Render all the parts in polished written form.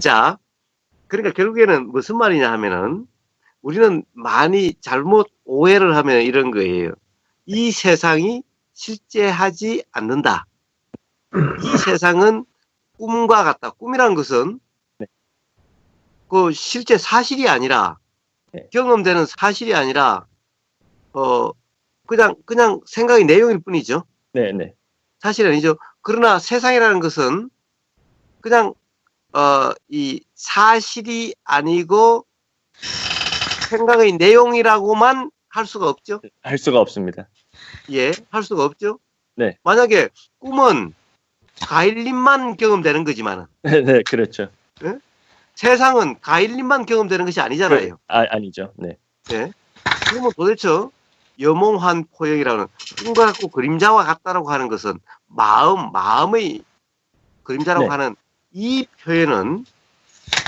자, 그러니까 결국에는 무슨 말이냐 하면은 우리는 많이 잘못 오해를 하면 이런 거예요. 이 세상이 실제하지 않는다. 이 세상은 꿈과 같다. 꿈이란 것은 네. 그 실제 사실이 아니라 네. 경험되는 사실이 아니라 그냥 생각의 내용일 뿐이죠. 네. 사실 아니죠. 그러나 세상이라는 것은 그냥 이 사실이 아니고 생각의 내용이라고만 할 수가 없죠. 할 수가 없습니다. 예, 할 수가 없죠. 네. 만약에 꿈은 가일림만 경험되는 거지만 네, 그렇죠. 예? 세상은 가일림만 경험되는 것이 아니잖아요. 아니죠. 네. 예? 그러면 도대체 여몽환 포영이라는 꿈과 같고 그림자와 같다라고 하는 것은 마음의 그림자라고 네. 하는 이 표현은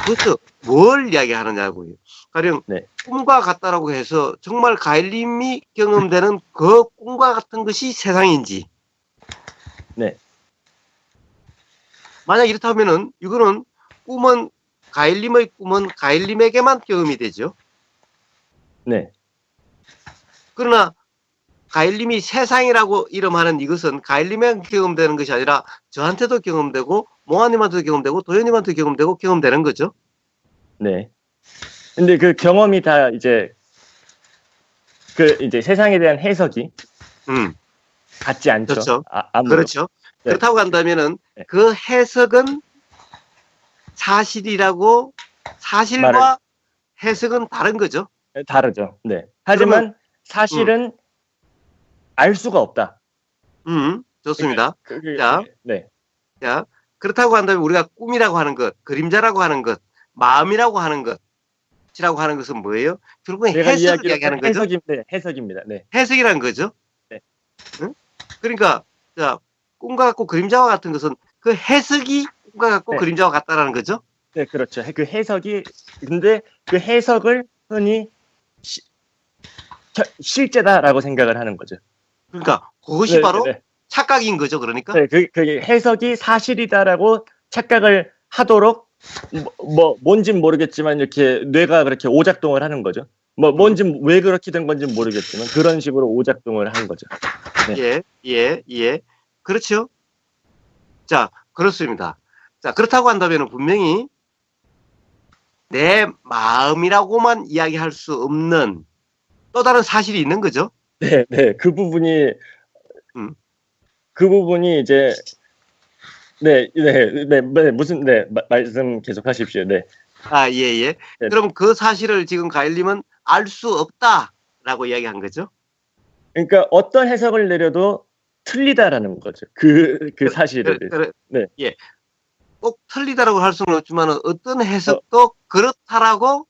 도대체 뭘 이야기하느냐고요. 가령 네. 꿈과 같다라고 해서 정말 가일림이 경험되는 그 꿈과 같은 것이 세상인지. 네. 만약 이렇다면은 이거는 꿈은 가일림의 꿈은 가일림에게만 경험이 되죠. 네. 그러나 가일림이 세상이라고 이름하는 이것은 가일림에게 경험되는 것이 아니라 저한테도 경험되고 몽환님한테도 경험되고 도현님한테도 경험되고 경험되는 거죠. 네. 근데 그 경험이 다 이제 이제 세상에 대한 해석이 같지 않죠. 그렇죠. 아무도. 그렇죠. 네. 그렇다고 한다면은 네. 그 해석은 사실이라고 사실과 해석은 다른 거죠. 다르죠. 네. 하지만 그러면, 사실은 알 수가 없다. 좋습니다. 자, 자, 그렇다고 한다면 우리가 꿈이라고 하는 것, 그림자라고 하는 것, 마음이라고 하는 것이라고 하는 것은 뭐예요? 결국엔 해석을 이야기하는 거죠. 해석입니다. 네. 해석이라는 거죠. 네. 응? 그러니까 자, 꿈과 같고 그림자와 같은 것은 그 해석이 꿈과 같고 네. 그림자와 같다라는 거죠. 네, 그렇죠. 그 해석이 근데 그 해석을 흔히 실제다라고 생각을 하는 거죠. 그러니까 그것이 바로 착각인 거죠. 그러니까. 네, 그 해석이 사실이다라고 착각을 하도록 뭔진 모르겠지만 이렇게 뇌가 그렇게 오작동을 하는 거죠. 뭔진 왜 그렇게 된 건지 모르겠지만 그런 식으로 오작동을 하는 거죠. 네. 예. 그렇죠. 자, 그렇습니다. 자, 그렇다고 한다면 분명히 내 마음이라고만 이야기할 수 없는 또 다른 사실이 있는 거죠. 네. 그 부분이 이제 무슨 말씀 계속하십시오. 네. 예. 네. 그럼 그 사실을 지금 가일님은 알 수 없다라고 이야기한 거죠. 그러니까 어떤 해석을 내려도 틀리다라는 거죠. 그 사실을. 네. 예. 꼭 틀리다라고 할 수는 없지만 어떤 해석도 그렇다라고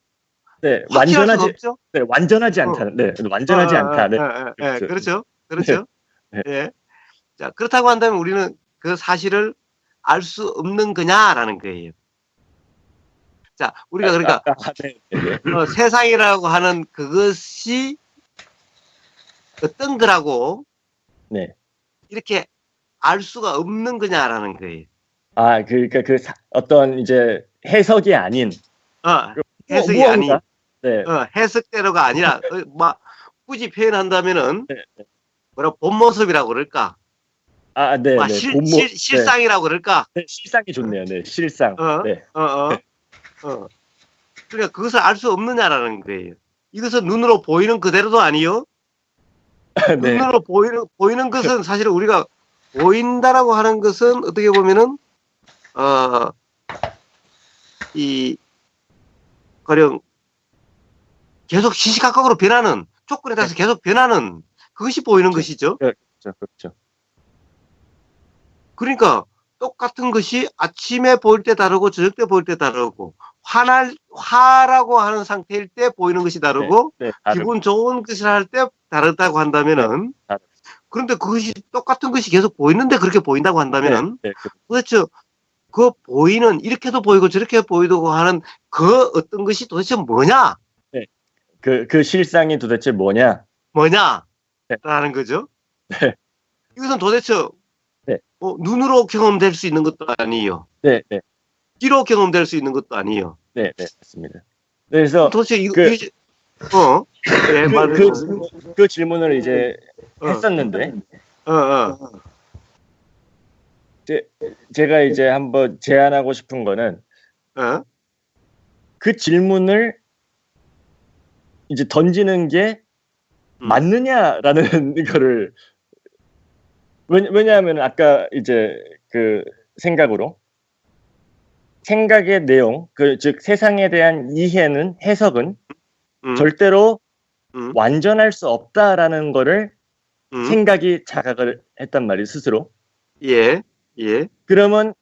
확실할 수가 없죠. 네, 완전하지 않다는. 네, 완전하지 않다. 네. 그렇죠. 네. 예. 자, 그렇다고 한다면 우리는 그 사실을 알 수 없는 거냐라는 거예요. 자, 우리가 그러니까 세상이라고 하는 그것이 어떤 거라고 이렇게 알 수가 없는 거냐라는 거예요. 그러니까 어떤 이제 해석이 아닌 해석이 아닌 해석대로가 아니라 굳이 표현한다면은 뭐라 본 모습이라고 그럴까? 실상이라고 그럴까? 네, 실상이 좋네요. 네, 실상. 그러니까 그것을 알 수 없느냐라는 거예요. 이것은 눈으로 보이는 그대로도 아니요. 눈으로 보이는 것은 사실 우리가 보인다라고 하는 것은 어떻게 보면은 가령 계속 시시각각으로 변하는 조건에 따라서 계속 변하는 그것이 보이는 것이죠. 그렇죠. 그러니까 똑같은 것이 아침에 보일 때 다르고 저녁 때 보일 때 다르고 화라고 하는 상태일 때 보이는 것이 다르고 기분 좋은 것을 할 때 다르다고 한다면은 그런데 그것이 똑같은 것이 계속 보이는데 그렇게 보인다고 한다면은 도대체 그 보이는 이렇게도 보이고 저렇게 보이고 하는 그 어떤 것이 도대체 뭐냐? 그 실상이 도대체 뭐냐라는 거죠. 이것은 도대체 눈으로 경험될 수 있는 것도 아니에요. 뒤로 경험될 수 있는 것도 아니에요. 네, 네, 맞습니다. 그래서 도대체 이거, 그- 그래, 말해. 그 질문을 이제 어. 했었는데, 어. 제가 이제 한번 제안하고 싶은 거는 어? 그 질문을 이제 던지는 게 맞느냐라는 거를, 왜냐하면 아까 이제 그 생각의 내용, 즉 세상에 대한 이해는, 해석은 절대로 완전할 수 없다라는 거를 생각이 자각을 했단 말이에요, 스스로. 예. 그러면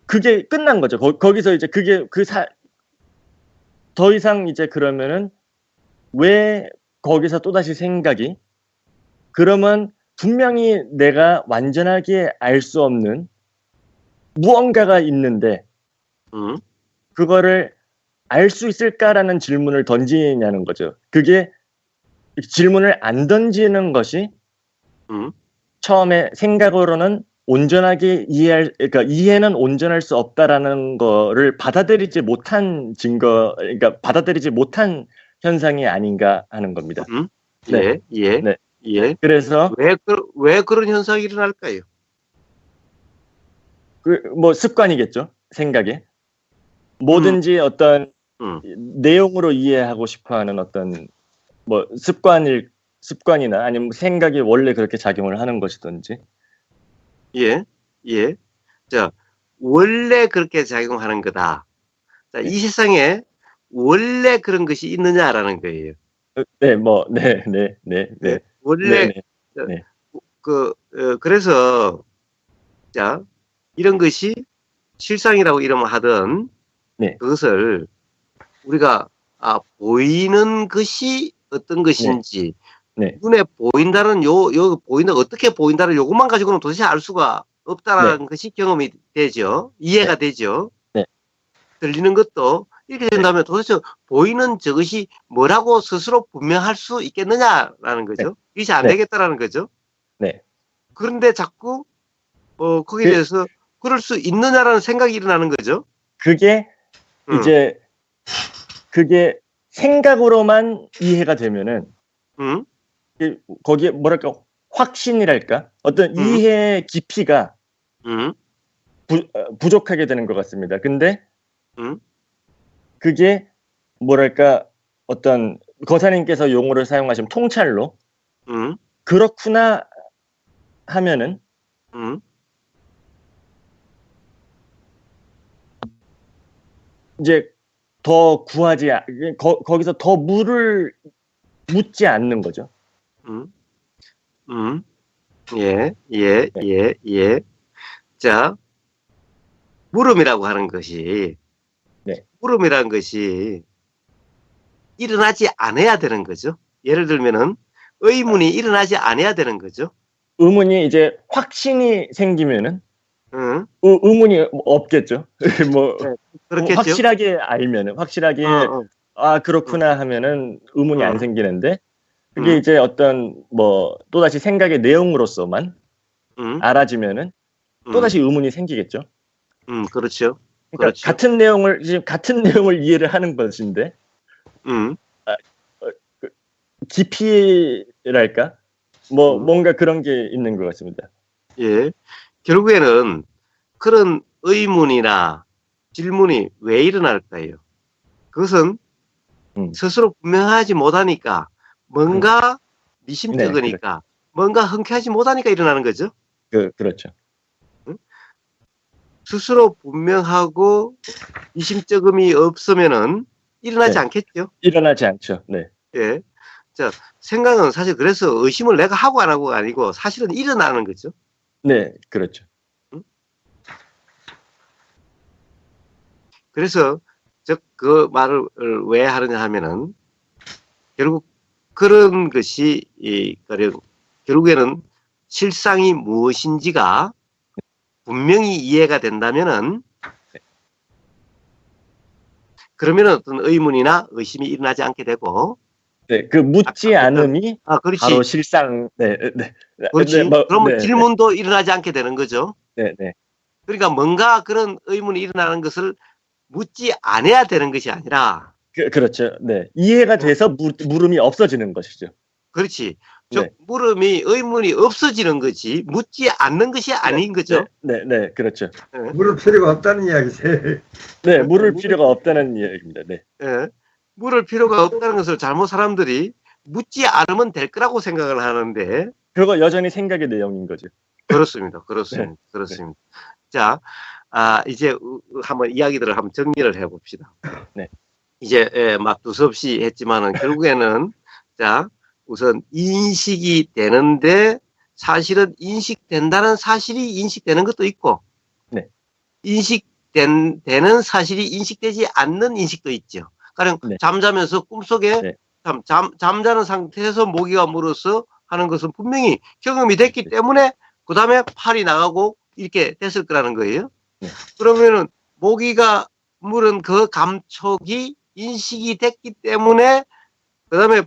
그게 끝난 거죠. 거기서 이제 더 이상 이제 그러면은 왜 거기서 또다시 생각이, 그러면 분명히 내가 완전하게 알 수 없는 무언가가 있는데 그거를 알 수 있을까라는 질문을 던지냐는 거죠. 그게 질문을 안 던지는 것이 처음에 생각으로는 온전하게 그러니까 이해는 온전할 수 없다라는 거를 받아들이지 못한 그러니까 받아들이지 못한 현상이 아닌가 하는 겁니다. 네. 그래서 왜 그런 현상이 일어날까요? 뭐 습관이겠죠. 생각이. 뭐든지 어떤 내용으로 이해하고 싶어하는 어떤 뭐 습관이나 아니면 생각이 원래 그렇게 작용을 하는 것이든지. 예. 자, 원래 그렇게 작용하는 거다. 자, 이 세상에 원래 그런 것이 있느냐라는 거예요. 네. 원래 그래서 자, 이런 것이 실상이라고 이름을 하던 그것을 우리가 보이는 것이 어떤 것인지 눈에 보인다는 보인다, 어떻게 보인다는 요것만 가지고는 도대체 알 수가 없다라는 것이 경험이 되죠. 이해가 되죠. 들리는 것도 이렇게 된다면 도대체 보이는 저것이 뭐라고 스스로 분명할 수 있겠느냐라는 거죠. 이것이 안 되겠다라는 거죠. 그런데 자꾸 거기에 대해서 그럴 수 있느냐라는 생각이 일어나는 거죠. 그게 이제 그게 생각으로만 이해가 되면은 거기에 뭐랄까 확신이랄까 어떤 이해의 깊이가 부족하게 되는 것 같습니다. 근데 그게 뭐랄까 어떤 거사님께서 용어를 사용하신 통찰로 그렇구나 하면은 이제 더 거기서 더 묻지 않는 거죠. 예. 자, 물음이라고 하는 것이 물음이라는 것이 일어나지 않아야 되는 거죠. 예를 들면은 의문이 일어나지 않아야 되는 거죠. 의문이 이제 확신이 생기면은 의문이 없겠죠. 뭐 그렇겠죠. 확실하게 알면은 그렇구나 하면은 의문이 안 생기는데 그게 이제 어떤 뭐 또다시 생각의 내용으로서만 알아지면은 또다시 의문이 생기겠죠. 그렇죠. 그러니까 같은 내용을 이해를 하는 것인데 깊이랄까 뭔가 그런 게 있는 것 같습니다. 예, 결국에는 그런 의문이나 질문이 왜 일어날까요? 그것은 스스로 분명하지 못하니까 뭔가 미심쩍으니까 뭔가 흔쾌하지 못하니까 일어나는 거죠. 그렇죠. 스스로 분명하고 미심쩍음이 없으면은 일어나지 않겠죠. 일어나지 않죠. 네. 예. 자, 생각은 사실 그래서 의심을 내가 하고 안 하고가 아니고 사실은 일어나는 거죠. 네, 그렇죠. 그래서 그 말을 왜 하느냐 하면은 결국 그런 것이 결국에는 실상이 무엇인지가 분명히 이해가 된다면은 그러면은 어떤 의문이나 의심이 일어나지 않게 되고 그 묻지 않음이 바로 실상. 그렇지. 그러면 질문도 일어나지 않게 되는 거죠. 네. 그러니까 뭔가 그런 의문이 일어나는 것을 묻지 않아야 되는 것이 아니라 그렇죠. 네. 이해가 돼서 물음이 없어지는 것이죠. 그렇지. 네. 즉 물음이 의문이 없어지는 거지 묻지 않는 것이 아닌 거죠. 네, 그렇죠. 물을 필요가 없다는 이야기지. 네, 물을 필요가 없다는 이야기입니다. 네. 예. 물을 필요가 없다는 것을 잘못 사람들이 묻지 않으면 될 거라고 생각을 하는데 그거 여전히 생각의 내용인 거죠. 그렇습니다. 그렇습니다. 네. 그렇습니다. 자, 이제 한번 이야기들을 한번 정리를 해봅시다. 네. 이제 막 두서없이 했지만은 결국에는 자 우선 인식이 되는데 사실은 인식된다는 사실이 인식되는 것도 있고 네. 되는 사실이 인식되지 않는 인식도 있죠. 가령 네. 잠자면서 꿈속에 네. 잠자는 상태에서 모기가 물어서 하는 것은 분명히 경험이 됐기 때문에 그 다음에 팔이 나가고 이렇게 됐을 거라는 거예요. 네. 그러면은 모기가 물은 그 감촉이 인식이 됐기 때문에 그 다음에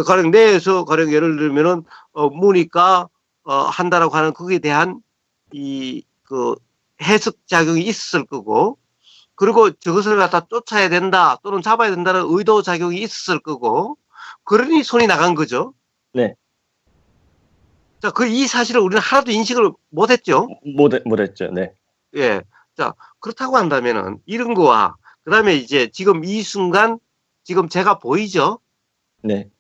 가령 뇌에서 가령 예를 들면은 무니까 한다라고 하는 거기에 대한 그 해석 작용이 있었을 거고 그리고 저것을 갖다 쫓아야 된다 또는 잡아야 된다는 의도 작용이 있었을 거고 그러니 손이 나간 거죠. 네. 자, 이 사실을 우리는 하나도 인식을 못했죠. 못했죠. 네. 예. 자, 그렇다고 한다면은 이런 거와 그 다음에 이제 지금 이 순간 지금 제가 보이죠. 네.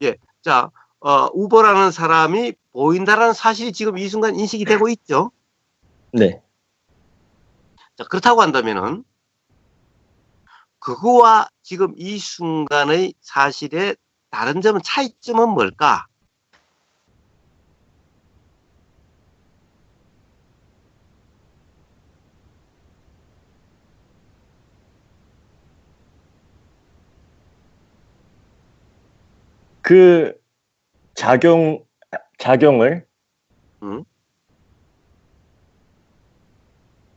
예. 자, 우버라는 사람이 보인다라는 사실이 지금 이 순간 인식이 되고 있죠. 네. 자, 그렇다고 한다면은 그거와 지금 이 순간의 사실의 다른 점은 차이점은 뭘까? 그 작용을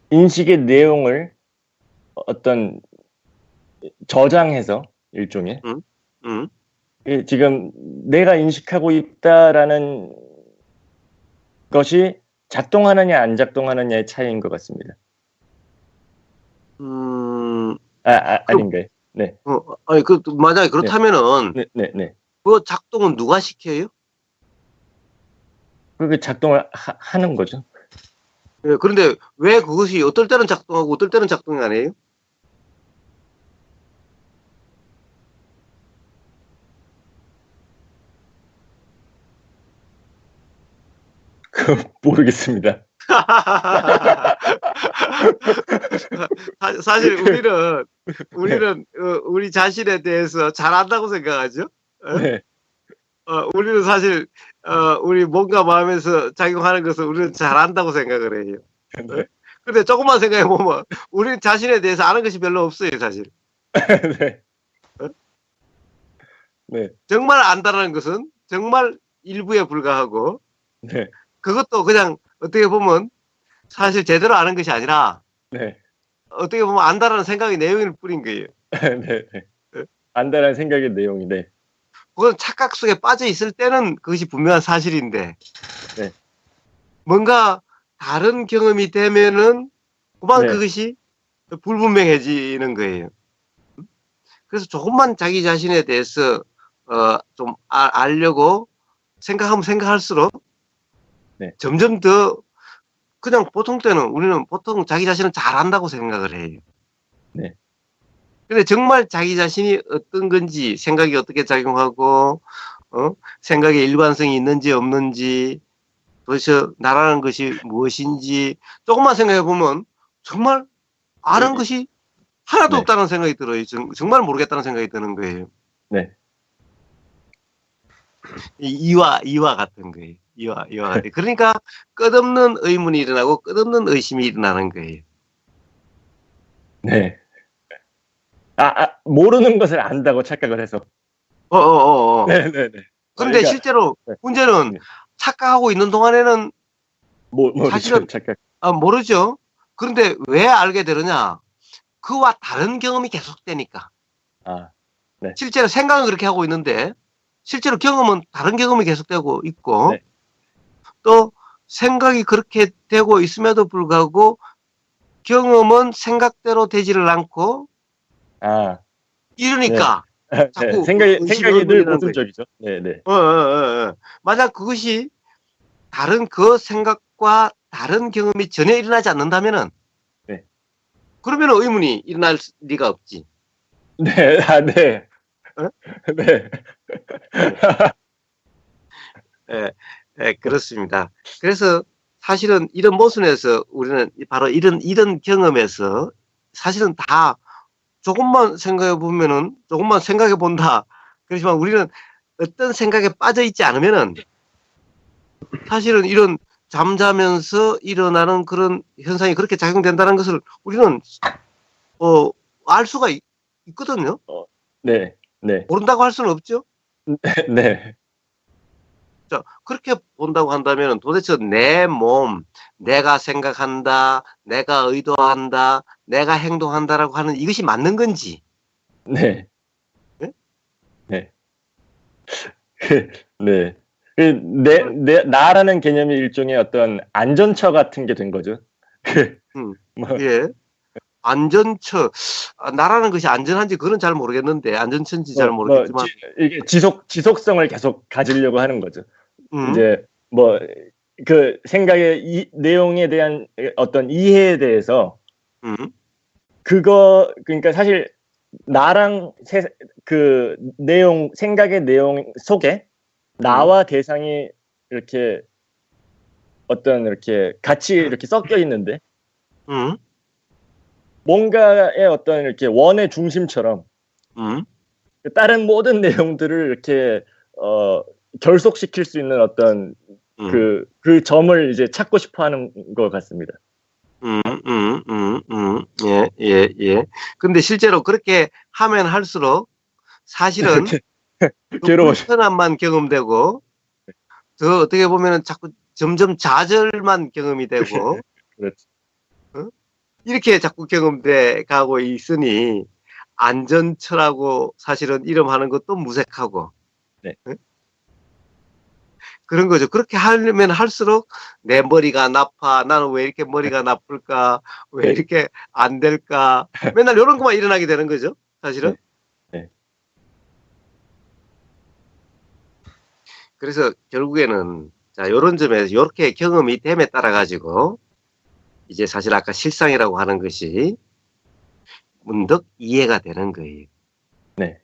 인식의 내용을 어떤 저장해서 일종의 지금 내가 인식하고 있다라는 것이 작동하느냐 안 작동하느냐의 차이인 것 같습니다. 아닌가요? 네. 아니 만약에 그렇다면은 네. 그 작동은 누가 시켜요? 그게 작동을 하는 거죠. 예, 그런데 왜 그것이 어떨 때는 작동하고 어떨 때는 작동이 안 해요? 모르겠습니다. 사실 우리는 우리 자신에 대해서 잘 안다고 생각하죠. 네. 우리는 사실 우리 몸과 마음에서 작용하는 것을 우리는 잘 안다고 생각을 해요. 네. 근데 조금만 생각해 보면 우리 자신에 대해서 아는 것이 별로 없어요, 사실. 네. 네. 정말 안다는 것은 정말 일부에 불과하고 네. 그것도 그냥 어떻게 보면 사실 제대로 아는 것이 아니라 네. 어떻게 보면 안다라는 생각의 내용일 뿐인 거예요. 네. 안다라는 생각의 내용인데 그건 착각 속에 빠져 있을 때는 그것이 분명한 사실인데 네. 뭔가 다른 경험이 되면은 그만 네. 그것이 불분명해지는 거예요. 그래서 조금만 자기 자신에 대해서 좀 알려고 생각하면 생각할수록 네. 점점 더 그냥 보통 때는 우리는 보통 자기 자신은 잘 안다고 생각을 해요. 네. 근데 정말 자기 자신이 어떤 건지 생각이 어떻게 작용하고 생각의 일관성이 있는지 없는지 도대체 나라는 것이 무엇인지 조금만 생각해 보면 정말 아는 네. 것이 하나도 네. 없다는 생각이 들어요. 정말 모르겠다는 생각이 드는 거예요. 네. 이와 같은 거예요. 이와 같은. 그러니까 끝없는 의문이 일어나고 끝없는 의심이 일어나는 거예요. 네. 모르는 것을 안다고 착각을 해서. 네. 그런데 그러니까, 실제로 네. 문제는 착각하고 있는 동안에는 사실은 착각. 모르죠. 그런데 왜 알게 되느냐? 그와 다른 경험이 계속되니까. 네. 실제로 생각은 그렇게 하고 있는데 실제로 경험은 다른 경험이 계속되고 있고 네. 또 생각이 그렇게 되고 있음에도 불구하고 경험은 생각대로 되지를 않고 아, 이러니까 네. 자꾸 생각이 의심을 늘 벌이는 거예요. 모순적이죠. 네, 네. 만약 그것이 다른 그 생각과 다른 경험이 전혀 일어나지 않는다면은 네. 그러면 의문이 일어날 리가 없지. 네, 아, 네. 어? 네. 그렇습니다. 그래서 사실은 이런 모순에서 우리는 바로 이런 경험에서 사실은 다 조금만 생각해 보면은 조금만 생각해 본다. 그렇지만 우리는 어떤 생각에 빠져 있지 않으면은 사실은 이런 잠자면서 일어나는 그런 현상이 그렇게 작용된다는 것을 우리는 알 수가 있거든요. 네, 네, 모른다고 할 수는 없죠. 네, 자, 그렇게 본다고 한다면 도대체 내 몸, 내가 생각한다, 내가 의도한다, 내가 행동한다라고 하는 이것이 맞는 건지. 네, 네? 네, 네. 나라는 개념이 일종의 어떤 안전처 같은 게 된 거죠. 뭐, 예. 안전처, 나라는 것이 안전한지 그건 잘 모르겠는데, 안전처인지 잘 모르겠지만, 이게 지속성을 계속 가지려고 하는 거죠. 음, 이제 그 생각의 내용에 대한 어떤 이해에 대해서 음, 그러니까 사실 나랑 그 내용 생각의 내용 속에 나와 대상이 이렇게 어떤 이렇게 같이 이렇게 섞여 있는데 음, 뭔가의 어떤 이렇게 원의 중심처럼 음, 다른 모든 내용들을 이렇게 결속시킬 수 있는 어떤 음, 그 점을 이제 찾고 싶어 하는 것 같습니다. 예, 예, 예. 근데 실제로 그렇게 하면 할수록 사실은 그 괴로워져. 불편함만 경험되고, 더 어떻게 보면은 자꾸 점점 좌절만 경험이 되고, 그렇죠. 어? 이렇게 자꾸 경험돼 가고 있으니, 안전처라고 사실은 이름하는 것도 무색하고, 네. 어? 그런 거죠. 그렇게 하려면 할수록 내 머리가 나빠, 나는 왜 이렇게 머리가 나쁠까, 왜 네. 이렇게 안 될까, 맨날 이런 것만 일어나게 되는 거죠. 사실은. 네. 네. 그래서 결국에는 자, 요런 점에서 이렇게 경험이 됨에 따라 가지고 이제 사실 아까 실상이라고 하는 것이 문득 이해가 되는 거예요. 네.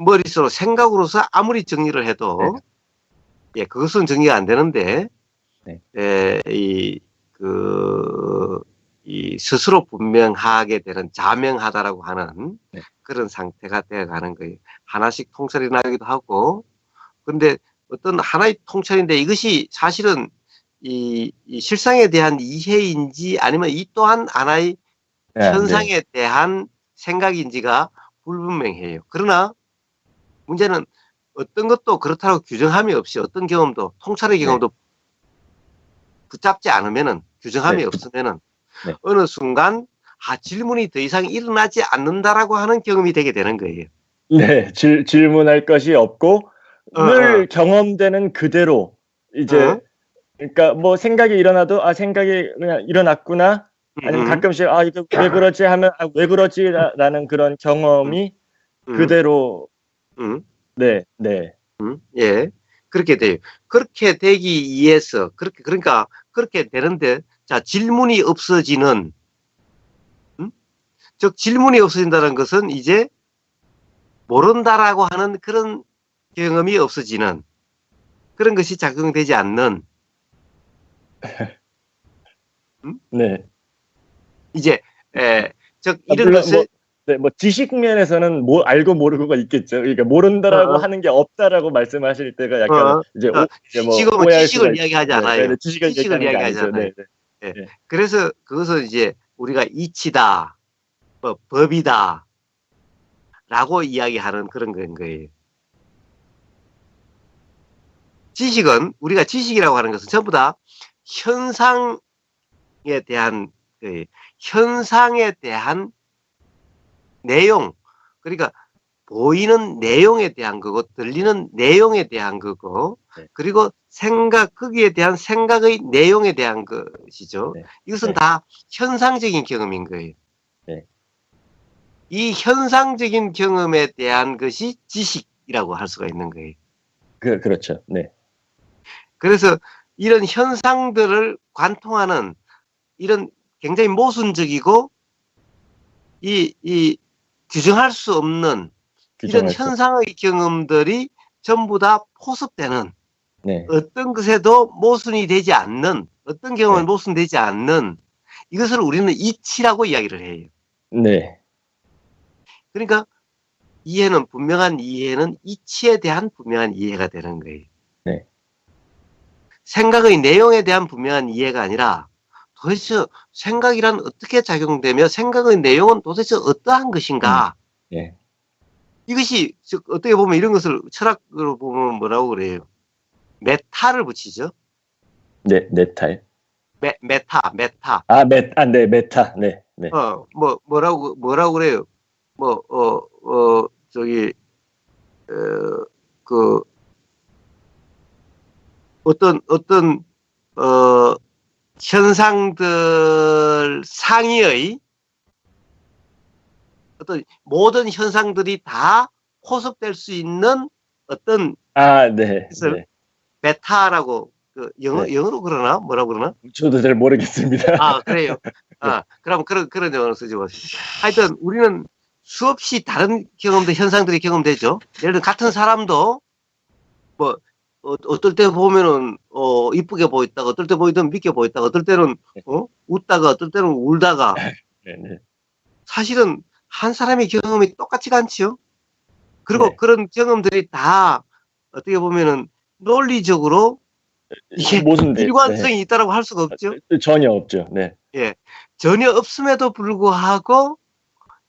머릿속으로 생각으로서 아무리 정리를 해도 예, 그것은 정리가 안 되는데 네. 이 스스로 분명하게 되는 자명하다라고 하는 네. 그런 상태가 되어 가는 거예요. 하나씩 통찰이 나기도 하고 근데 어떤 하나의 통찰인데 이것이 사실은 이 실상에 대한 이해인지 아니면 이 또한 하나의 현상에 대한 생각인지가 불분명해요. 그러나 문제는 어떤 것도 그렇다고 규정함이 없이 어떤 경험도 통찰의 경험도 붙잡지 않으면은 규정함이 없으면은 어느 순간 질문이 더 이상 일어나지 않는다라고 하는 경험이 되게 되는 거예요. 네, 질문할 것이 없고 늘 경험되는 그대로 이제 그러니까 뭐 생각이 일어나도 생각이 그냥 일어났구나 아니면 가끔씩 이거 왜 그러지 하면 왜 그러지라는 그런 경험이 그대로 네. 예. 그렇게 돼요. 그렇게 되기 위해서 그러니까 그렇게 되는데 자 질문이 없어지는 즉 질문이 없어진다는 것은 이제 모른다라고 하는 그런 경험이 없어지는 그런 것이 작용되지 않는 네. 이제 즉 이런 것을 뭐 지식 면에서는 뭐 알고 모르고가 있겠죠. 그러니까 모른다라고 하는 게 없다라고 말씀하실 때가 약간 이제 뭐 오해할 수가 지식을 이야기하지 있죠. 않아요. 지식을 이야기하지 않아요. 네. 그래서 그것은 이제 우리가 이치다, 뭐 법이다, 라고 이야기하는 그런 건 거예요. 지식은 우리가 지식이라고 하는 것은 전부 다 현상에 대한 내용 그러니까 보이는 내용에 대한 거고, 들리는 내용에 대한 거고, 네. 그리고 거기에 대한 생각의 내용에 대한 것이죠. 네. 이것은 네. 다 현상적인 경험인 거예요. 네. 이 현상적인 경험에 대한 것이 지식이라고 할 수가 있는 거예요. 그렇죠. 네. 그래서 이런 현상들을 관통하는 이런 굉장히 모순적이고 이 규정할 수 없는 이런 규정할 수. 현상의 경험들이 전부 다 포섭되는 네. 어떤 것에도 모순이 되지 않는 어떤 경험은 네. 모순되지 않는 이것을 우리는 이치라고 이야기를 해요. 네. 그러니까 분명한 이해는 이치에 대한 분명한 이해가 되는 거예요. 네. 생각의 내용에 대한 분명한 이해가 아니라 도대체 생각이란 어떻게 작용되며 생각의 내용은 도대체 어떠한 것인가. 네. 이것이 즉 어떻게 보면 이런 것을 철학으로 보면 뭐라고 그래요? 메타를 붙이죠. 네. 네탈. 메타. 네. 메타. 네. 네. 뭐라고 그래요? 저기 그 어떤 현상들 상위의 어떤 모든 현상들이 다 포섭될 수 있는 어떤 네. 것을 네. 메타라고 네. 영어로 그러나 뭐라고 그러나? 저도 잘 모르겠습니다. 그래요. 네. 그럼 그런 영어를 쓰지 마시죠. 하여튼 우리는 수없이 다른 현상들이 경험되죠. 예를 들어 같은 사람도 뭐 어떨 때 보면은 이쁘게 보였다가 어떨 때 보이던 믿게 보였다가 어떨 때는 웃다가 어떨 때는 울다가 네. 네. 사실은 한 사람의 경험이 똑같지가 않지요. 그리고 네. 그런 경험들이 다 어떻게 보면은 논리적으로 이게 모순돼. 일관성이 네. 있다라고 할 수가 없죠. 전혀 없죠. 네. 예. 전혀 없음에도 불구하고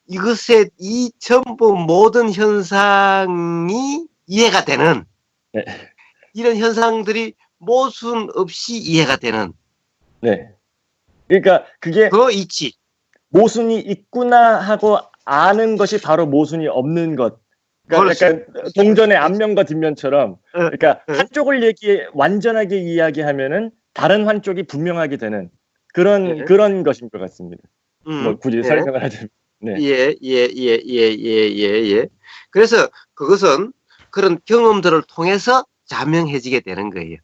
이 전부 모든 현상이 이해가 되는 네. 이런 현상들이 모순 없이 이해가 되는 네. 그러니까 그게 그 이치. 모순이 있구나 하고 아는 것이 바로 모순이 없는 것. 그러니까 약간 동전의 앞면과 뒷면처럼, 그러니까 한쪽을 완전하게 이야기하면은 다른 한쪽이 분명하게 되는 그런 것인 것 같습니다. 뭐 굳이 설명을 하자면. 네. 예. 그래서 그것은 그런 경험들을 통해서 자명해지게 되는 거예요.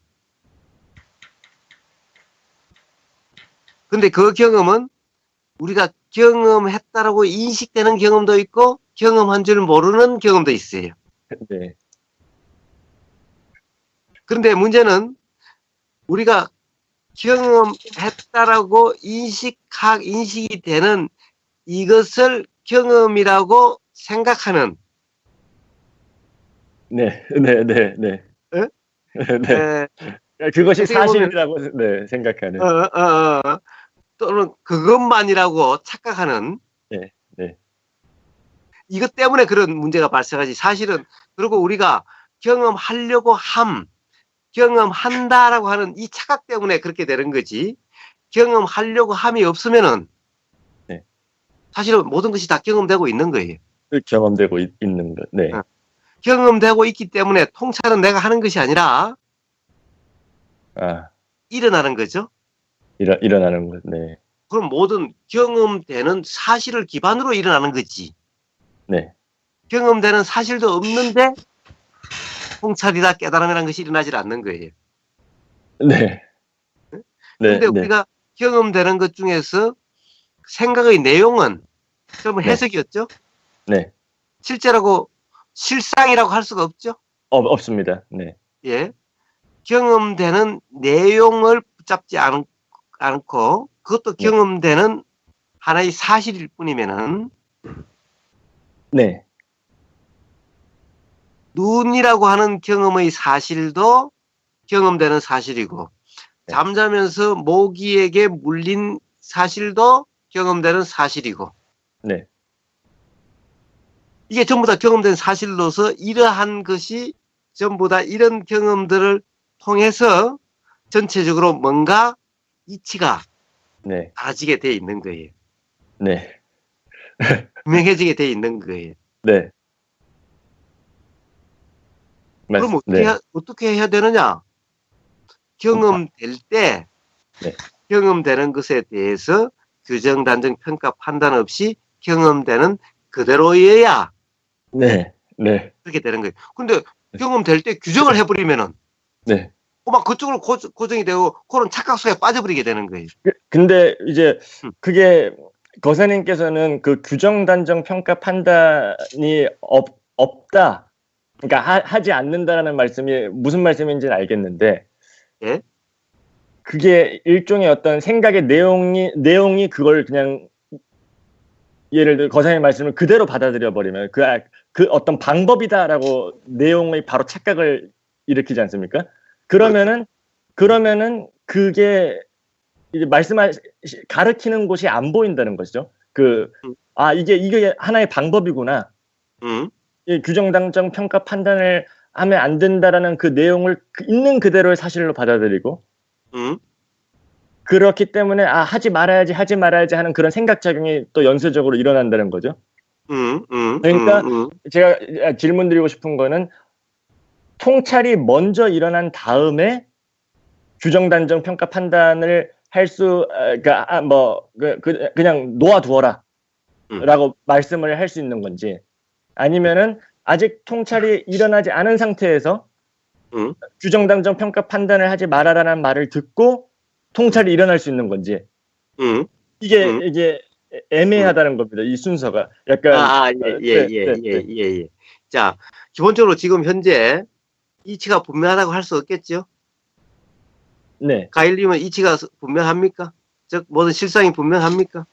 근데 그 경험은 우리가 경험했다라고 인식되는 경험도 있고 경험한 줄 모르는 경험도 있어요. 네. 그런데 문제는 우리가 경험했다라고 인식이 되는 이것을 경험이라고 생각하는 네. 에? 네. 그것이 어떻게 보면 사실이라고 생각하는. 또는 그것만이라고 착각하는 네. 네. 이것 때문에 그런 문제가 발생하지. 사실은 그리고 우리가 경험한다라고 하는 이 착각 때문에 그렇게 되는 거지. 경험하려고 함이 없으면은 네. 사실은 모든 것이 다 경험되고 있는 거예요. 경험되고 있는 것. 네. 경험되고 있기 때문에 통찰은 내가 하는 것이 아니라 일어나는 거죠. 일어나는 것. 네. 그럼 모든 경험되는 사실을 기반으로 일어나는 거지. 네. 경험되는 사실도 없는데 통찰이다 깨달음이라는 것이 일어나질 않는 거예요. 네. 그런데 우리가 경험되는 것 중에서 생각의 내용은 좀 해석이었죠. 네. 실상이라고 할 수가 없죠. 없습니다. 네. 예. 경험되는 내용을 붙잡지 않고 그것도 경험되는 하나의 사실일 뿐이면은 네. 눈이라고 하는 경험의 사실도 경험되는 사실이고 잠자면서 모기에게 물린 사실도 경험되는 사실이고 네. 이게 전부 다 경험된 사실로서 이러한 것이 전부 다 이런 경험들을 통해서 전체적으로 뭔가 이치가 달라지게 돼 있는 거예요. 네. 분명해지게 돼 있는 거예요. 네. 그럼 어떻게, 네. 어떻게 해야 되느냐? 경험될 때, 네. 경험되는 것에 대해서 규정, 단정, 평가, 판단 없이 경험되는 그대로여야 네. 네. 그렇게 되는 거예요. 근데 경험될 때 규정을 해버리면은, 네. 막 그쪽으로 고정이 되고, 그런 착각속에 빠져버리게 되는 거예요. 근데 이제 음. 그게 거사님께서는 그 규정, 단정, 평가, 판단이 없다. 그러니까 하지 않는다라는 말씀이 무슨 말씀인지는 알겠는데, 예? 그게 일종의 어떤 생각의 내용이 그걸 그냥 예를 들어 거사님 말씀을 그대로 받아들여 버리면 그 어떤 방법이다라고 내용의 바로 착각을 일으키지 않습니까? 그러면은 그게 이제 가르치는 곳이 안 보인다는 것이죠. 이게 하나의 방법이구나. 이 규정, 단정, 평가, 판단을 하면 안 된다라는 그 내용을 있는 그대로의 사실로 받아들이고, 그렇기 때문에 하지 말아야지 하는 그런 생각작용이 또 연쇄적으로 일어난다는 거죠. 그러니까 제가 질문 드리고 싶은 거는 통찰이 먼저 일어난 다음에 규정, 단정, 평가, 판단을 그냥 놓아두어라 라고 말씀을 할 수 있는 건지, 아니면은 아직 통찰이 일어나지 않은 상태에서 규정, 단정, 평가, 판단을 하지 말아라는 말을 듣고 통찰이 일어날 수 있는 건지, 이게 애매하다는 겁니다. 이 순서가 약간 예. 자, 기본적으로 지금 현재 이치가 분명하다고 할 수 없겠죠? 네. 가일님은 이치가 분명합니까? 즉, 모든 실상이 분명합니까?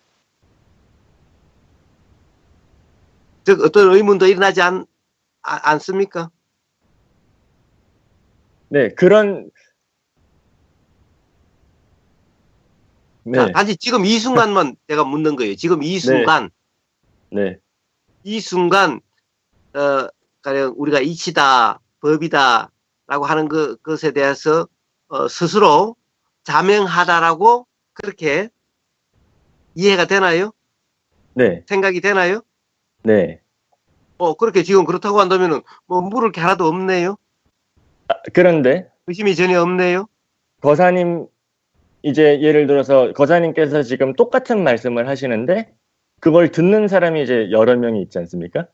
즉, 어떤 의문도 일어나지 않습니까? 네, 그런. 네. 자, 단지 지금 이 순간만 제가 묻는 거예요. 지금 이 순간. 네. 이 순간, 가령 우리가 이치다, 법이다, 라고 하는 것에 대해서, 스스로 자명하다라고 그렇게 이해가 되나요? 네. 생각이 되나요? 네. 그렇게 지금 그렇다고 한다면은, 물을 게 하나도 없네요? 그런데 의심이 전혀 없네요? 거사님, 이제 예를 들어서 거사님께서 지금 똑같은 말씀을 하시는데 그걸 듣는 사람이 이제 여러 명이 있지 않습니까?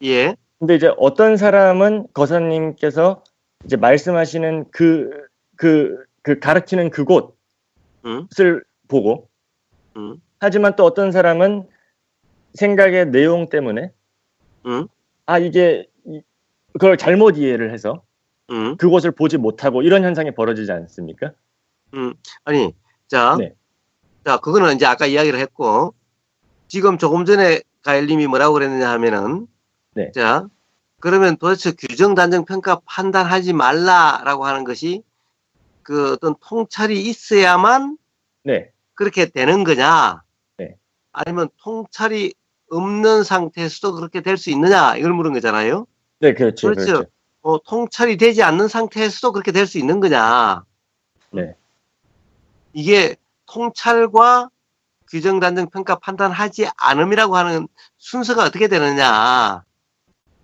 예. 근데 이제 어떤 사람은 거사님께서 이제 말씀하시는 그 가르치는 그곳을 보고, 하지만 또 어떤 사람은 생각의 내용 때문에 그걸 잘못 이해를 해서 그곳을 보지 못하고 이런 현상이 벌어지지 않습니까? 아니, 자, 네. 자, 그거는 이제 아까 이야기를 했고, 지금 조금 전에 가일님이 뭐라고 그랬느냐 하면은, 네. 자, 그러면 도대체 규정, 단정, 평가, 판단하지 말라라고 하는 것이 그 어떤 통찰이 있어야만 네. 그렇게 되는 거냐? 네. 아니면 통찰이 없는 상태에서도 그렇게 될 수 있느냐? 이걸 물은 거잖아요. 네, 그렇죠. 그렇죠. 통찰이 되지 않는 상태에서도 그렇게 될 수 있는 거냐? 네. 이게 통찰과 규정, 단정, 평가, 판단하지 않음이라고 하는 순서가 어떻게 되느냐?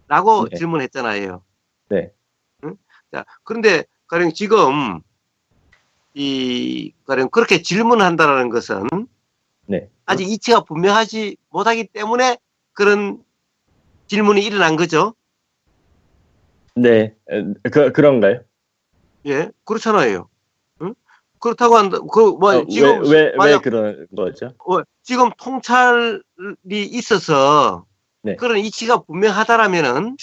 라고 네. 질문했잖아요. 네. 자, 그런데 가령 지금 가령 그렇게 질문한다라는 것은 네. 아직 이치가 분명하지 못하기 때문에 그런 질문이 일어난 거죠. 네. 그런가요? 예, 그렇잖아요. 그렇다고 한다. 지금 왜 그런 거죠? 지금 통찰이 있어서 네. 그런 이치가 분명하다라면은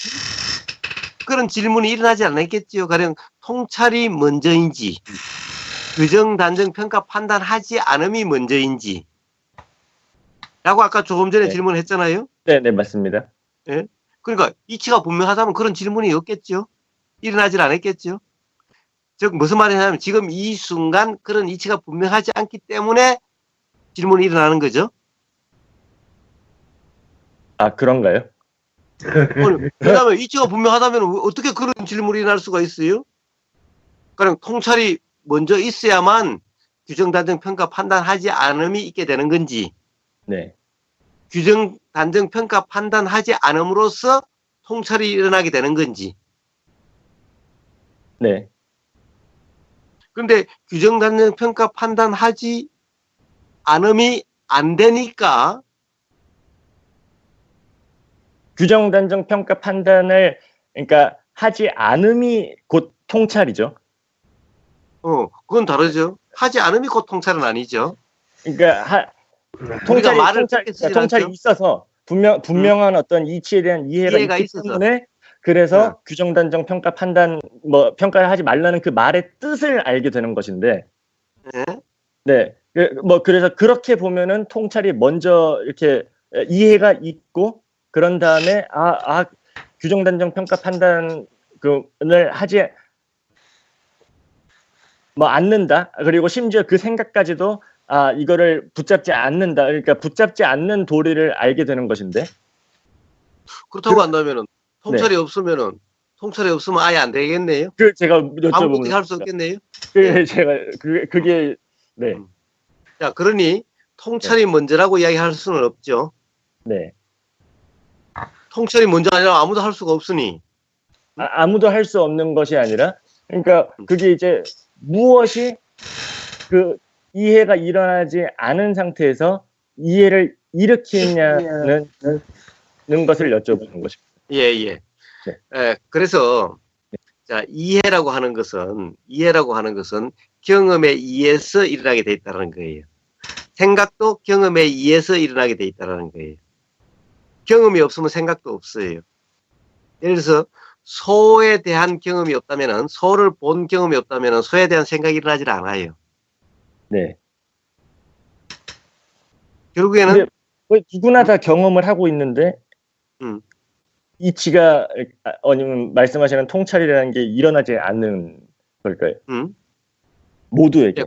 그런 질문이 일어나지 않았겠지요. 가령 통찰이 먼저인지, 규정, 단정, 평가, 판단하지 않음이 먼저인지, 라고 아까 조금 전에 네. 질문했잖아요. 네, 맞습니다. 예? 그러니까 이치가 분명하다면 그런 질문이 없겠죠. 일어나질 않았겠죠. 즉 무슨 말이냐면 지금 이 순간 그런 이치가 분명하지 않기 때문에 질문이 일어나는 거죠. 그런가요? 왜냐하면 이치가 분명하다면 어떻게 그런 질문이 일어날 수가 있어요? 그냥 통찰이 먼저 있어야만 규정, 단정, 평가, 판단하지 않음이 있게 되는 건지, 네. 규정, 단정, 평가, 판단하지 않음으로써 통찰이 일어나게 되는 건지. 네. 근데 규정 단정 평가 판단하지 않음이 안 되니까 규정 단정 평가 판단을 그러니까 하지 않음이 곧 통찰이죠. 그건 다르죠. 하지 않음이 곧 통찰은 아니죠. 그러니까 우리가 말을 통찰이 그렇게 쓰진 통찰이 않죠. 있어서 분명한 어떤 이치에 대한 이해가 이해가 있기 있어서. 때문에 그래서 규정 단정 평가 판단 뭐 평가를 하지 말라는 그 말의 뜻을 알게 되는 것인데 예? 네. 그래서 그렇게 보면은 통찰이 먼저 이렇게 이해가 있고 그런 다음에 규정 단정 평가 판단을 하지 않는다. 그리고 심지어 그 생각까지도 이거를 붙잡지 않는다. 그러니까 붙잡지 않는 도리를 알게 되는 것인데. 그렇다고 한다면은 통찰이 없으면 아예 안 되겠네요. 제가 아무것도 여쭤보면 할 수 없겠네요. 제가 그게 네. 자, 그러니 통찰이 먼저라고 이야기할 수는 없죠. 네. 통찰이 먼저 아니라 아무도 할 수가 없으니. 아무도 할 수 없는 것이 아니라 그러니까 그게 이제 무엇이 그 이해가 일어나지 않은 상태에서 이해를 일으키냐는 것을 여쭤보는 것입니다. 예. 네. 그래서 자, 이해라고 하는 것은 경험에 의해서 일어나게 돼 있다는 거예요. 생각도 경험에 의해서 일어나게 돼 있다는 거예요. 경험이 없으면 생각도 없어요. 예를 들어서 소에 대한 경험이 없다면은, 소를 본 경험이 없다면은 소에 대한 생각이 일어나질 않아요. 네. 결국에는 누구나 다 경험을 하고 있는데 이치가 아니면 말씀하시는 통찰이라는 게 일어나지 않는 걸까요? 모두에게.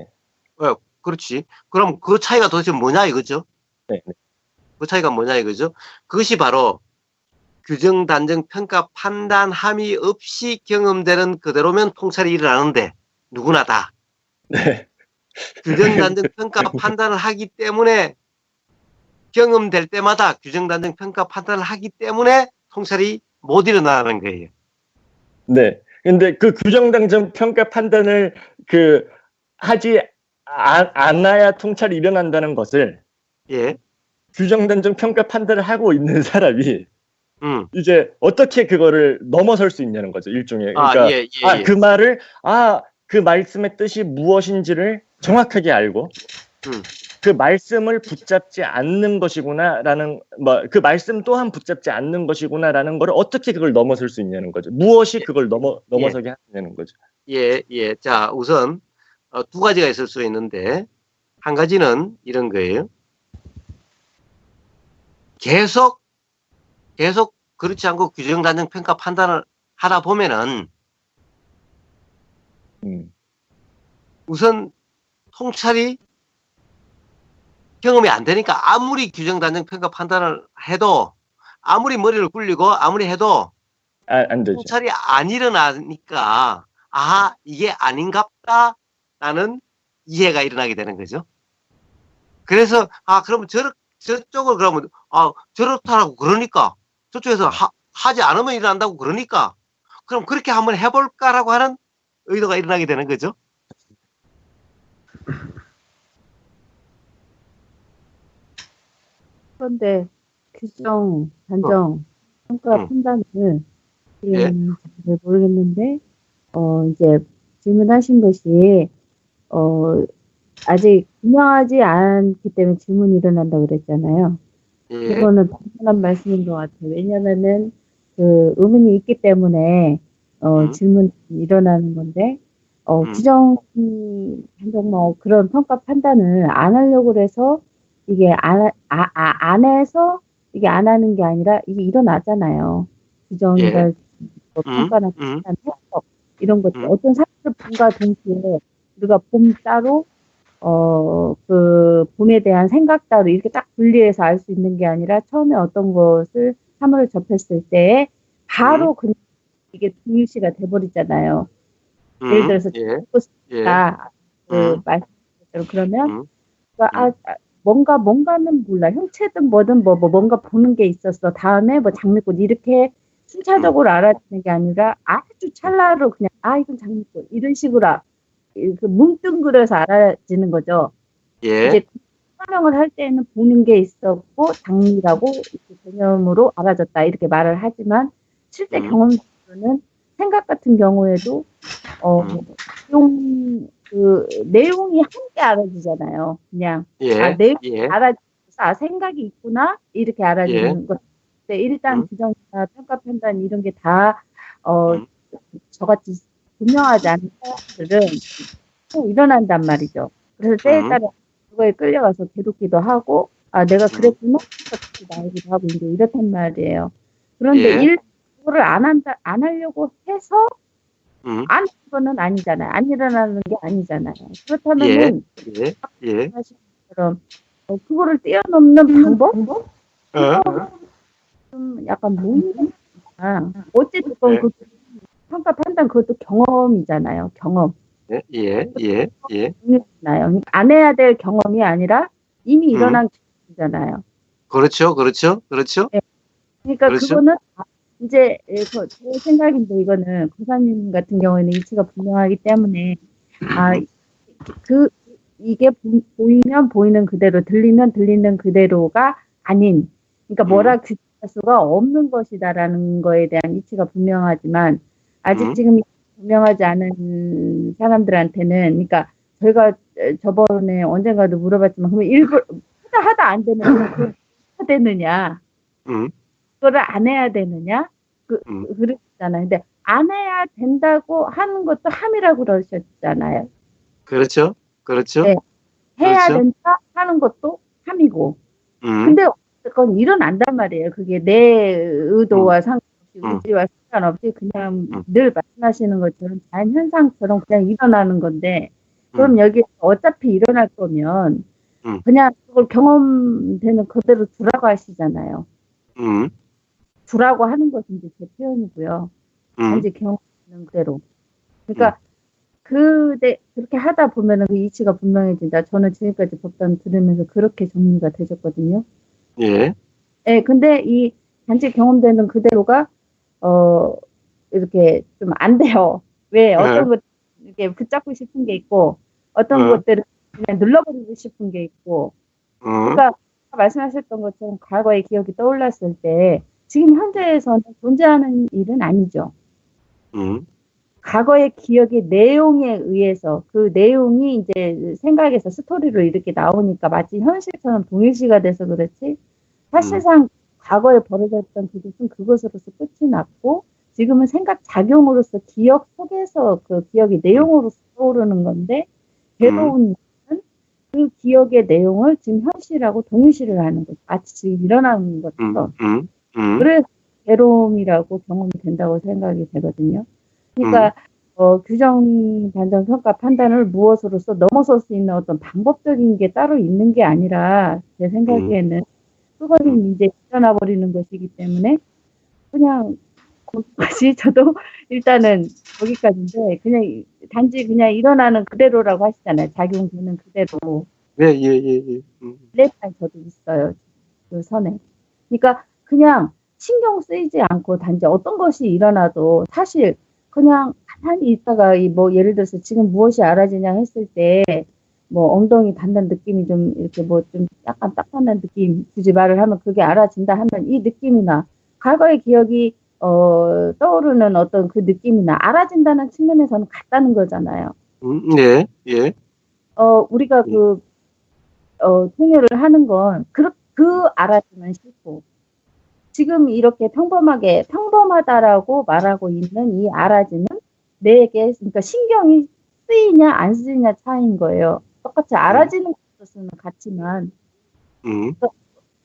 그렇지. 그럼 그 차이가 도대체 뭐냐 이거죠? 네. 그 차이가 뭐냐 이거죠? 그것이 바로 규정, 단정, 평가, 판단, 함의 없이 경험되는 그대로면 통찰이 일어나는데 누구나 다 네. 규정, 단정, 평가, 판단을 하기 때문에 경험될 때마다 규정, 단정, 평가, 판단을 하기 때문에 통찰이 못 일어나는 거예요. 네. 근데 그 규정, 단정, 평가, 판단을 하지 않아야 통찰이 일어난다는 것을 예. 규정, 단정, 평가, 판단을 하고 있는 사람이 이제 어떻게 그거를 넘어설 수 있냐는 거죠. 일종의. 그러니까 예. 그 말을 그 말씀의 뜻이 무엇인지를 정확하게 알고 그 말씀을 붙잡지 않는 것이구나라는 그 말씀 또한 붙잡지 않는 것이구나라는 걸 어떻게 그걸 넘어설 수 있냐는 거죠. 무엇이 그걸 넘어서게 하냐는 거죠. 예. 자, 우선 두 가지가 있을 수 있는데 한 가지는 이런 거예요. 계속 그렇지 않고 규정, 단정, 평가, 판단을 하다 보면은 우선 통찰이 경험이 안 되니까 아무리 규정, 단정, 평가, 판단을 해도 아무리 머리를 굴리고 아무리 해도 안 되죠. 통찰이 안 일어나니까 이게 아닌갑다라는 이해가 일어나게 되는 거죠. 그래서 그러면 저쪽을 그러면 저렇다라고 그러니까 저쪽에서 하지 않으면 일어난다고 그러니까 그럼 그렇게 한번 해볼까라고 하는 의도가 일어나게 되는 거죠. 그런데 규정, 단정, 평가, 판단을 잘 모르겠는데 이제 질문하신 것이 아직 분명하지 않기 때문에 질문이 일어난다고 그랬잖아요. 그거는 당연한 말씀인 것 같아요. 왜냐면은 그 의문이 있기 때문에 질문이 일어나는 건데 규정, 단정 그런 평가 판단을 안 하려고 해서 이게 안 해서 이게 안 하는 게 아니라 이게 일어나잖아요. 규정이나 평가나 판단, 해석 이런 것들 어떤 사실을 본과 동시에 우리가 봄 따로 그 봄에 대한 생각 따로 이렇게 딱 분리해서 알 수 있는 게 아니라 처음에 어떤 것을 사물을 접했을 때 바로 그냥 이게 동일시가 돼버리잖아요. 예를 들어서 듣고 싶다 말씀처럼 그러면 뭔가는 몰라 형체든 뭐든 뭔가 보는 게 있었어 다음에 장미꽃 이렇게 순차적으로 알아듣는 게 아니라 아주 찰나로 그냥 이건 장미꽃 이런 식으로 그 뭉뚱그려서 알아지는 거죠. 예. 이제 설명을 할 때는 보는 게 있었고 장미라고 이렇게 개념으로 알아졌다 이렇게 말을 하지만 실제 경험으로는 생각 같은 경우에도 그 내용이 함께 알아지잖아요. 그냥 예. 내용 예. 알아져서 생각이 있구나 이렇게 알아지는 것. 네, 일단 규정이나 평가 판단 이런 게 다 저같이 분명하지 않은 사람들은 또 일어난단 말이죠. 그래서 때에 따라 그거에 끌려가서 괴롭기도 하고 내가 그랬구나 그렇게 나오기도 하고 이제 이렇단 말이에요. 그런데 그거를 안 하려고 해서 안 하는 거는 아니잖아요. 안 일어나는 게 아니잖아요. 그렇다면은 하신 것처럼 그거를 뛰어넘는 방법? 좀 약간 모르겠나. 어쨌든 그 평가 판단 그것도 경험이잖아요. 경험. 그러니까 안 해야 될 경험이 아니라 이미 일어난 경험이잖아요. 그렇죠. 네. 그러니까 그렇죠. 그거는 이제 제 생각인데 이거는 고사님 같은 경우에는 이치가 분명하기 때문에 이게 보이면 보이는 그대로 들리면 들리는 그대로가 아닌 그러니까 뭐라 규정할 수가 없는 것이다라는 거에 대한 이치가 분명하지만 아직 지금 분명하지 않은 사람들한테는 그러니까 저희가 저번에 언젠가도 물어봤지만 그러면 일부러 하다 안 되면 그걸 해야 되느냐 그거를 안 해야 되느냐 그랬잖아요. 근데 안 해야 된다고 하는 것도 함이라고 그러셨잖아요. 그렇죠. 네. 해야 된다 하는 것도 함이고. 근데 어쨌건 일어난단 말이에요. 그게 내 의도와 상관없이 의지와 상관없이 그냥 늘 말씀하시는 것처럼 자연현상처럼 그냥 일어나는 건데 그럼 여기 어차피 일어날 거면 그냥 그걸 경험되는 그대로 두라고 하시잖아요. 두라고 하는 것은 이제 제 표현이고요. 단지 경험되는 그대로. 그러니까 그렇게 하다 보면은 그 이치가 분명해진다. 저는 지금까지 법단 들으면서 그렇게 정리가 되셨거든요. 예. 예, 근데 이 단지 경험되는 그대로가, 이렇게 좀 안 돼요. 왜? 어떤 것, 이렇게 붙잡고 싶은 게 있고, 어떤 것들은 그냥 눌러버리고 싶은 게 있고, 그러니까 말씀하셨던 것처럼 과거의 기억이 떠올랐을 때, 지금 현재에서는 존재하는 일은 아니죠. 과거의 기억의 내용에 의해서 그 내용이 이제 생각에서 스토리로 이렇게 나오니까 마치 현실처럼 동일시가 돼서 그렇지 사실상 과거에 벌어졌던 그것은 그것으로서 끝이 났고 지금은 생각 작용으로서 기억 속에서 그 기억의 내용으로서 떠오르는 건데 괴로운 것은 그 기억의 내용을 지금 현실하고 동일시를 하는 거죠. 마치 지금 일어나는 것처럼. 그래서 괴로움이라고 경험이 된다고 생각이 되거든요. 그러니까 규정, 단정, 평가, 판단을 무엇으로서 넘어설 수 있는 어떤 방법적인 게 따로 있는 게 아니라 제 생각에는 그것은 이제 일어나 버리는 것이기 때문에 그냥 거기까지 저도 일단은 거기까지인데 그냥 단지 그냥 일어나는 그대로라고 하시잖아요. 작용되는 그대로. 예. 일단 저도 있어요. 그 선에. 그러니까 그냥 신경 쓰이지 않고 단지 어떤 것이 일어나도 사실 그냥 가만히 있다가 뭐 예를 들어서 지금 무엇이 알아지냐 했을 때 뭐 엉덩이 닿는 느낌이 좀 이렇게 뭐 좀 약간 딱딱한 느낌 굳이 말을 하면 그게 알아진다 하면 이 느낌이나 과거의 기억이 떠오르는 어떤 그 느낌이나 알아진다는 측면에서는 같다는 거잖아요. 예. 우리가 통일을 하는 건 그 알아지면 싫고 지금 이렇게 평범하다라고 말하고 있는 이 알아지는 내게 그러니까 신경이 쓰이냐 안 쓰이냐 차이인 거예요. 똑같이 알아지는 것으로는 같지만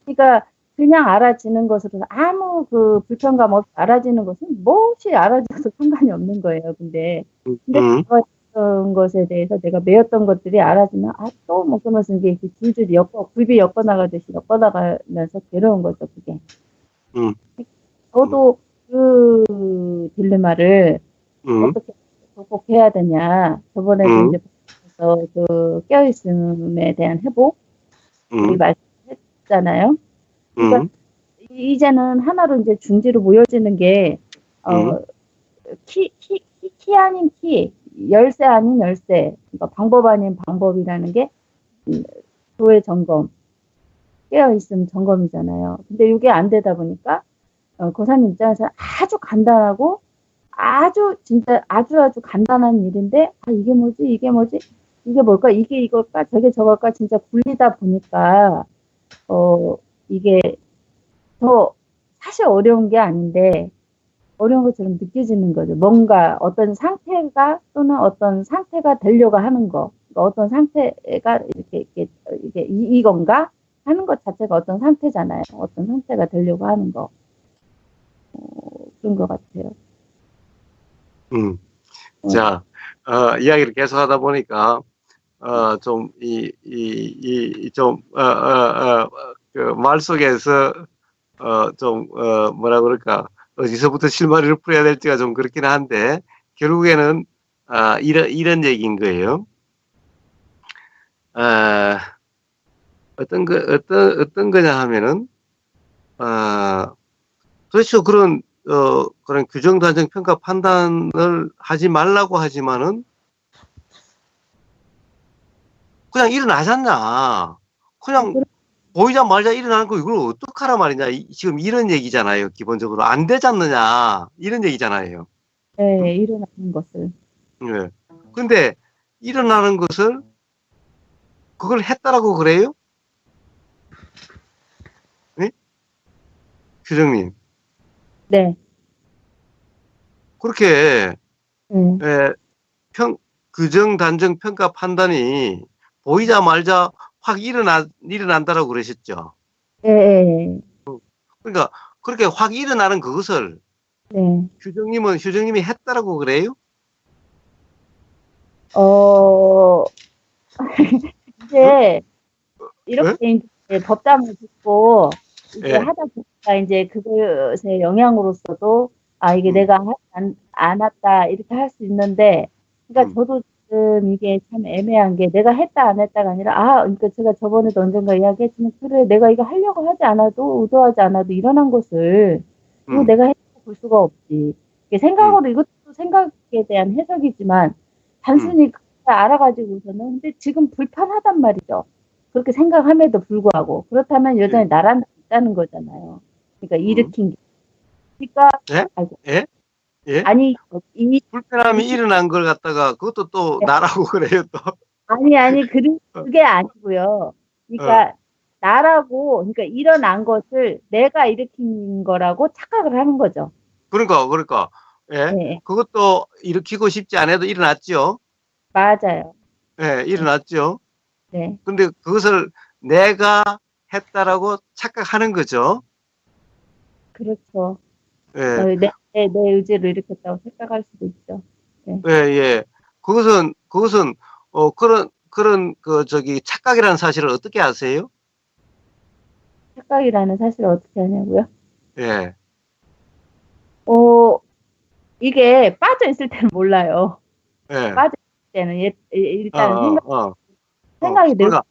그러니까 그냥 알아지는 것으로 아무 그 불편감 없이 알아지는 것은 무엇이 알아져도 상관이 없는 거예요. 근데 그런 것에 대해서 내가 매였던 것들이 알아지면 또 뭐 그러면서 이게 줄줄이 굴비 엮어나가듯이 엮어나가면서 괴로운 거죠. 그게. 저도 그 딜레마를 어떻게 극복해야 되냐. 저번에도 이제 그 깨어있음에 대한 회복 우리 말씀했잖아요. 그러니까 이제는 하나로 이제 중지로 모여지는 게, 키 아닌 키, 열쇠 아닌 열쇠, 그러니까 방법 아닌 방법이라는 게, 교회 점검, 깨어있음 점검이잖아요. 근데 이게 안 되다 보니까, 고사님 입장에서 아주 간단하고, 진짜 아주 간단한 일인데, 이게 뭐지, 이게 뭐지, 이게 뭘까, 이게 이걸까, 저게 저걸까, 진짜 굴리다 보니까, 이게 더 사실 어려운 게 아닌데, 어려운 것처럼 느껴지는 거죠. 뭔가 어떤 상태가 또는 어떤 상태가 되려고 하는 거, 그러니까 어떤 상태가 이게 이건가 하는 것 자체가 어떤 상태잖아요. 어떤 상태가 되려고 하는 거, 그런 것 같아요. 자, 이야기를 계속하다 보니까 말 속에서 뭐라 그럴까, 어디서부터 실마리를 풀어야 될지가 좀 그렇긴 한데, 결국에는, 이런 얘기인 거예요. 어떤 거냐 하면은, 그렇죠. 그런 규정, 단정, 평가, 판단을 하지 말라고 하지만은, 그냥 일어나잖아. 그냥, 보이자마자 일어나는 거 이걸 어떡하라 말이냐. 지금 이런 얘기잖아요. 기본적으로 안 되지 않느냐 이런 얘기잖아요. 네, 일어나는 것을. 네. 근데 일어나는 것을 그걸 했다라고 그래요? 네? 규정님. 네. 그렇게 네. 규정, 단정, 평가, 판단이 보이자마자 확 일어난다라고 그러셨죠. 네. 그러니까 그렇게 확 일어나는 그것을 네. 휴정님이 했다라고 그래요? 이제 이렇게 이제 법담을 듣고 이제 예. 하다 보니까 이제 그것의 영향으로서도 이게 내가 안 했다 이렇게 할 수 있는데, 그러니까 저도 지금 이게 참 애매한 게 내가 했다 안 했다가 아니라 그러니까 제가 저번에도 언젠가 이야기했지만, 그래 내가 이거 하려고 하지 않아도 의도하지 않아도 일어난 것을 이거 내가 했다고 볼 수가 없지. 이게 생각으로 이것도 생각에 대한 해석이지만 단순히 알아가지고서는, 근데 지금 불편하단 말이죠. 그렇게 생각함에도 불구하고. 그렇다면 여전히 나라는 있다는 거잖아요. 그러니까 일으킨 게. 그러니까 예? 예? 예? 아니 이미 불편함이 일어난 걸 갖다가 그것도 또 나라고 그래요 또. 아니 그게 아니고요. 그러니까 나라고, 그러니까 일어난 것을 내가 일으킨 거라고 착각을 하는 거죠. 그러니까 예. 네. 그것도 일으키고 싶지 않아도 일어났죠. 맞아요. 예, 일어났죠. 네. 근데 그것을 내가 했다라고 착각하는 거죠. 그렇죠. 예. 내 의지로 일으켰다고 생각할 수도 있죠. 네. 예, 예. 그것은 그런 착각이라는 사실을 어떻게 아세요? 착각이라는 사실을 어떻게 하냐고요? 예. 이게 빠져 있을 때는 몰라요. 예. 빠져 있을 때는 일단은 생각이 늘 그러니까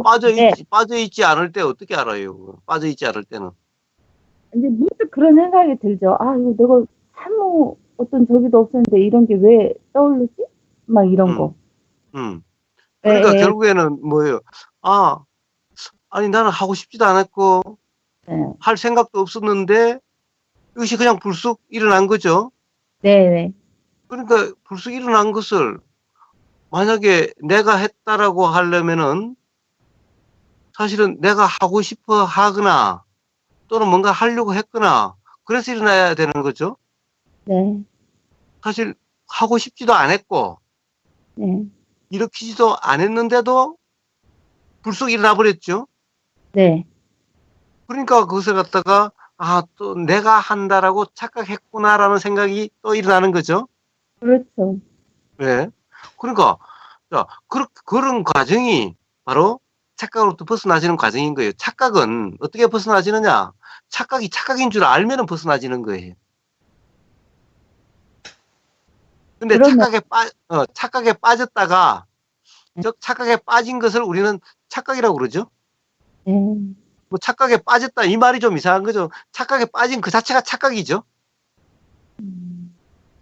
빠져 있을 때는 빠져 있지 않을 때 어떻게 알아요? 빠져 있지 않을 때는. 이제 문득 그런 생각이 들죠. 이거 내가 아무 어떤 저기도 없었는데 이런 게 왜 떠오르지? 막 이런 거. 그러니까 결국에는 뭐예요? 아니 나는 하고 싶지도 않았고 할 생각도 없었는데 이것이 그냥 불쑥 일어난 거죠. 네. 그러니까 불쑥 일어난 것을 만약에 내가 했다라고 하려면은 사실은 내가 하고 싶어 하거나 또는 뭔가 하려고 했거나 그래서 일어나야 되는 거죠. 네. 사실 하고 싶지도 않았고 일으키지도 않았는데도 불쑥 일어나 버렸죠. 네. 그러니까 그것을 갖다가 또 내가 한다라고 착각했구나라는 생각이 또 일어나는 거죠. 그렇죠. 네. 그러니까 그런 과정이 바로 착각으로부터 벗어나지는 과정인 거예요. 착각은 어떻게 벗어나지느냐? 착각이 착각인 줄 알면은 벗어나지는 거예요. 근데 착각에 빠졌다가 착각에 빠진 것을 우리는 착각이라고 그러죠. 뭐 착각에 빠졌다 이 말이 좀 이상한 거죠. 착각에 빠진 그 자체가 착각이죠.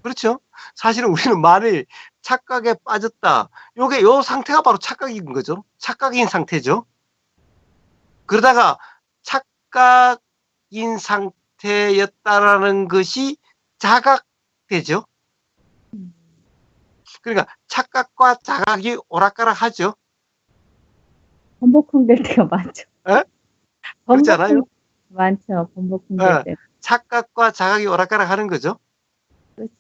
그렇죠? 사실은 우리는 말을 착각에 빠졌다. 요 상태가 바로 착각인 거죠. 착각인 상태죠. 그러다가 착각인 상태였다라는 것이 자각되죠. 그러니까 착각과 자각이 오락가락 하죠. 번복될 때가 많죠. 에? 그렇지 않아요? 많죠. 번복될 때. 착각과 자각이 오락가락 하는 거죠. 그렇죠.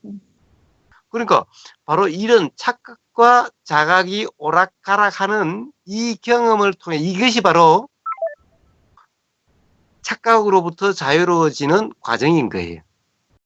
그러니까 바로 이런 착각과 자각이 오락가락하는 이 경험을 통해 이것이 바로 착각으로부터 자유로워지는 과정인 거예요.